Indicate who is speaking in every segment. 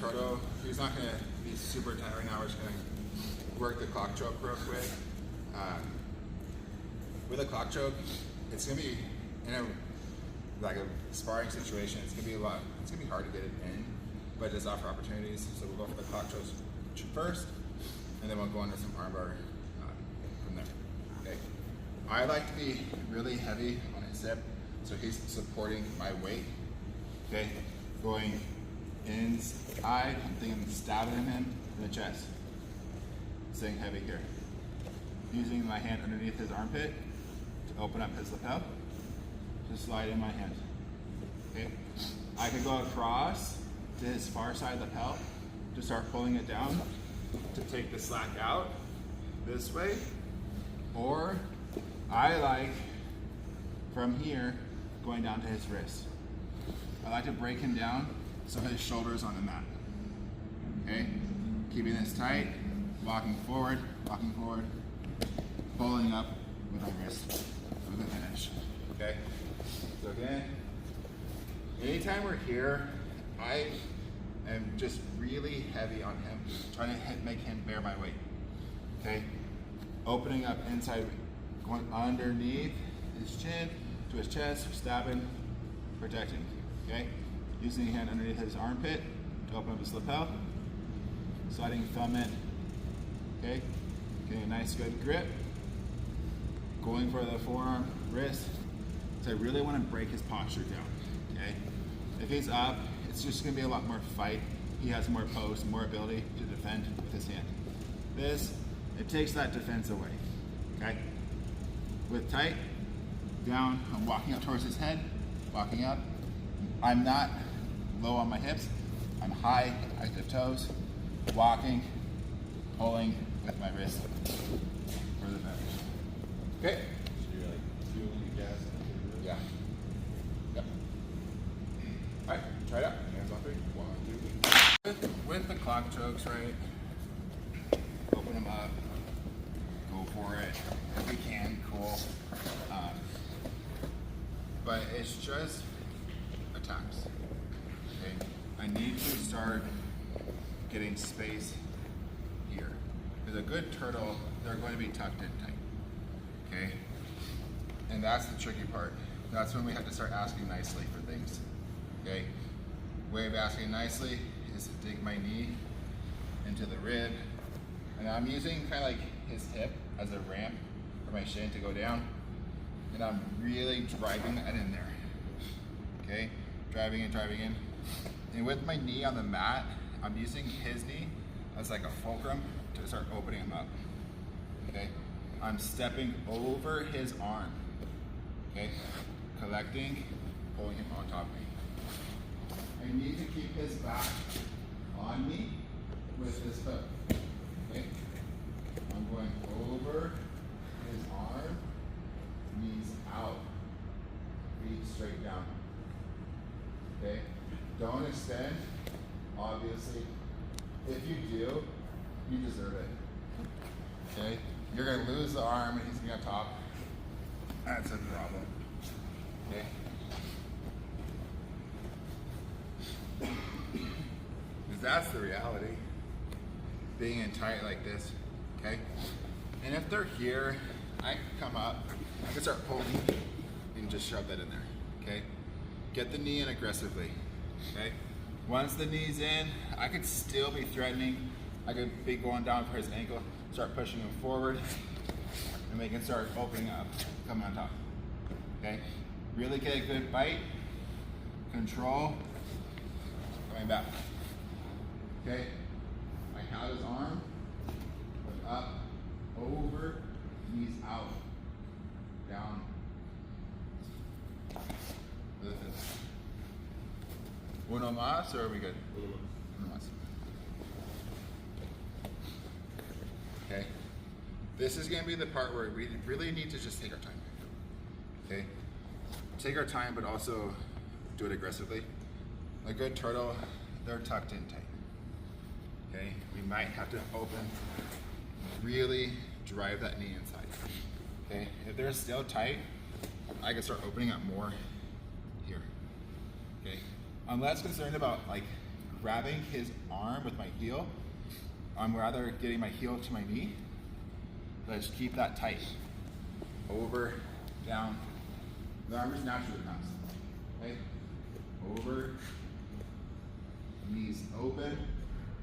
Speaker 1: turtle, he's not gonna be super tight right now. We're just gonna work the clock choke real quick. With a clock choke, it's gonna be in a sparring situation. It's gonna be hard to get it in, but it does offer opportunities. So we'll go for the clock choke first, and then we'll go into some armbar from there. Okay. I like to be really heavy on his hip, so he's supporting my weight. Okay, going inside, I'm thinking stabbing him in the chest. Staying heavy here. Using my hand underneath his armpit to open up his lapel. Just slide in my hand. Okay, I could go across to his far side lapel to start pulling it down to take the slack out this way, or I like from here going down to his wrist. I like to break him down so his shoulder's on the mat. Okay, keeping this tight, walking forward, pulling up with my wrist for the finish. Okay, so again, anytime we're here, I am just really heavy on him, trying to make him bear my weight. Okay, opening up inside, going underneath his chin to his chest, stabbing, protecting. Okay, using the hand underneath his armpit to open up his lapel, sliding thumb in. Okay, getting a nice good grip, going for the forearm, wrist. So I really want to break his posture down. Okay, if he's up, it's just going to be a lot more fight. He has more post, more ability to defend with his hand. This, it takes that defense away. Okay, with tight, down, I'm walking up towards his head, walking up. I'm not low on my hips. I'm high at the toes, walking, pulling with my wrist for the finish. Okay?
Speaker 2: So you're like fueling the gas?
Speaker 1: Yeah. Yep. All right, try it out. Hands on three. 1, 2. With the clock chokes, right? Open them up. Go for it. If we can, cool. But it's just attacks. Okay? I need to start getting space here. With a good turtle, they're going to be tucked in tight. Okay? And that's the tricky part. That's when we have to start asking nicely for things. Okay? Way of asking nicely is to dig my knee into the rib. And I'm using kind of like his hip as a ramp for my shin to go down. And I'm really driving that in there. Okay? Driving in. And with my knee on the mat, I'm using his knee as like a fulcrum to start opening him up. Okay? I'm stepping over his arm. Okay? Collecting, pulling him on top of me. I need to keep his back on me with this foot. Okay? I'm going over his arm, knees out, feet straight down. Okay? Don't extend, obviously. If you do, you deserve it. Okay? You're gonna lose the arm and he's gonna be on top. That's a problem. Okay? Because that's the reality. Being in tight like this. Okay? And if they're here, I can come up, I can start pulling and just shove that in there. Okay? Get the knee in aggressively. Okay? Once the knee's in, I could still be threatening. I could be going down for his ankle, start pushing him forward, and we can start opening up, coming on top. Okay? Really get a good bite, control, coming back. Okay? I have his arm, look up, over, knees out, down. Uno más, or are we good? Uno más. Okay. This is going to be the part where we really need to just take our time. Okay. Take our time, but also do it aggressively. A good turtle, they're tucked in tight. Okay. We might have to open, really drive that knee inside. Okay. If they're still tight, I can start opening up more here. Okay. I'm less concerned about like grabbing his arm with my heel. I'm rather getting my heel to my knee. Let's keep that tight. Over, down. The arm is naturally comes. Okay? Over, knees open,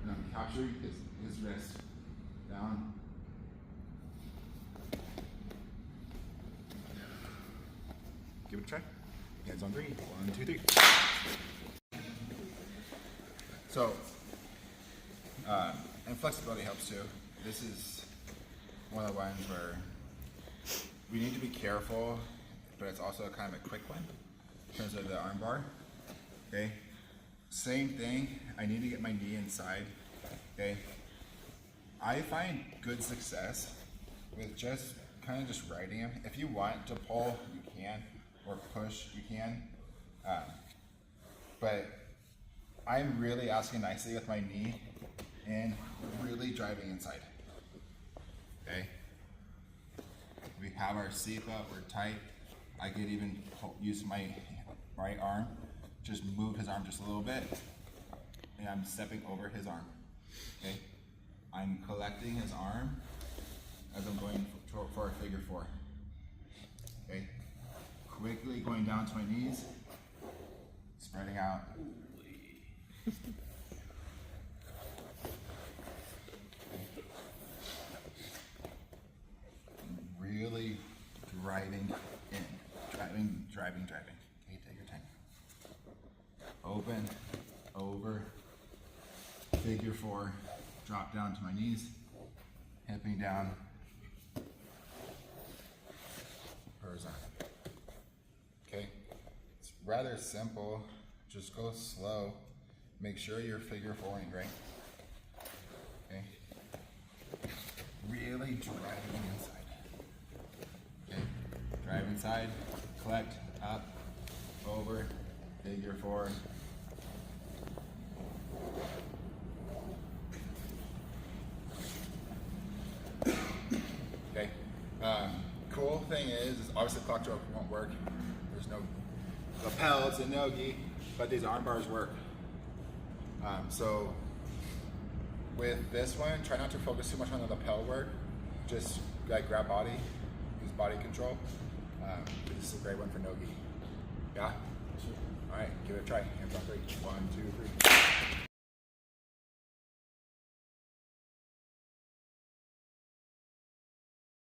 Speaker 1: and I'm capturing his wrist. Down. Give it a try. Hands on 3. 1, 2, 3. So, and flexibility helps too. This is one of the ones where we need to be careful, but it's also kind of a quick one in terms of the arm bar. Okay. Same thing. I need to get my knee inside. Okay. I find good success with just kind of just riding him. If you want to pull, you can, or push, you can. But I'm really asking nicely with my knee and really driving inside. Okay. We have our seat up, we're tight. I could even use my right arm, just move his arm just a little bit, and I'm stepping over his arm. Okay. I'm collecting his arm as I'm going for a figure 4. Okay. Quickly going down to my knees, spreading out. Really driving in. Driving. Okay, take your time. Open, over, figure 4, drop down to my knees, hipping down, horizontal. Okay, it's rather simple. Just go slow. Make sure you're figure 4ing, right? Okay. Really driving inside. Okay. Drive inside, collect, up, over, figure 4. Okay. Cool thing is obviously clock stroke won't work. There's no lapels and no-gi, but these arm bars work. So with this one, try not to focus too much on the lapel work. Just like grab body, use body control. This is a great one for no-gi. Yeah? All right, give it a try. Hands on 3. 1, 2, 3.